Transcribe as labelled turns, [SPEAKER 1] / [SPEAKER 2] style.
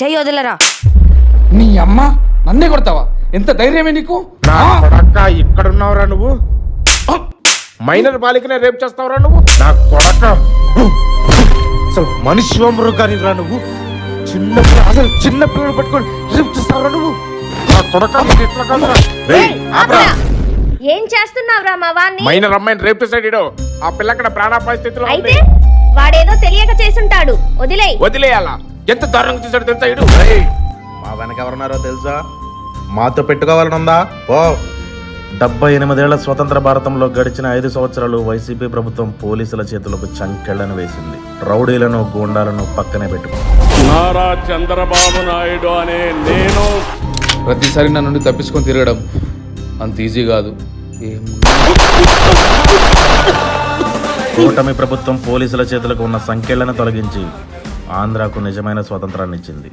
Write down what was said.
[SPEAKER 1] చెయ్యి వదలరా.
[SPEAKER 2] నీ అమ్మ నన్నే కొడతావా? ఎంత ధైర్యమే నీకు?
[SPEAKER 3] ఇక్కడ ఉన్నావురా నువ్వు? మైనర్ బాలికనే రేపు చేస్తావురా నువ్వు? నా కొడక అసలు మనిషి మృగానిరా నువ్వు? చిన్న పిల్లలు పట్టుకొని రేపు చేస్తావురా నువ్వు? నా కొడక
[SPEAKER 4] ఏం చేస్తున్నావురా మా వాణ్ణి?
[SPEAKER 3] మైనర్ అమ్మాయిని రేపు చేసాడు. ఆ పిల్లక్కడ ప్రాణాపాయ స్థితిలో
[SPEAKER 4] అయితే వాడేదో తెలియక చేసుంటాడు.
[SPEAKER 3] వదిలేయాలా? ఎంత దారుణంగా చేశాడు తెలుసా ఇడు?
[SPEAKER 5] మా వెనక ఎవరున్నారో తెలుసా? మాతో పెట్టుకోవాలనుందా? పో. 78 స్వతంత్ర భారతంలో గడిచిన 5 సంవత్సరాలు వైసీపీ ప్రభుత్వం పోలీసుల చేతులకు చంకెళ్లను వేసింది. రౌడీలను గూండాలను పక్కనే పెట్టుకో.
[SPEAKER 6] నారా చంద్రబాబు నాయుడు అనే నేను
[SPEAKER 2] ప్రతిసారి నా నుండి తప్పించుకొని తిరగడం అంత ఈజీ కాదు.
[SPEAKER 5] కూటమి ప్రభుత్వం పోలీసుల చేతులకు ఉన్న సంకెళ్లను తొలగించి ఆంధ్రాకు నిజమైన స్వాతంత్రాన్ని ఇచ్చింది.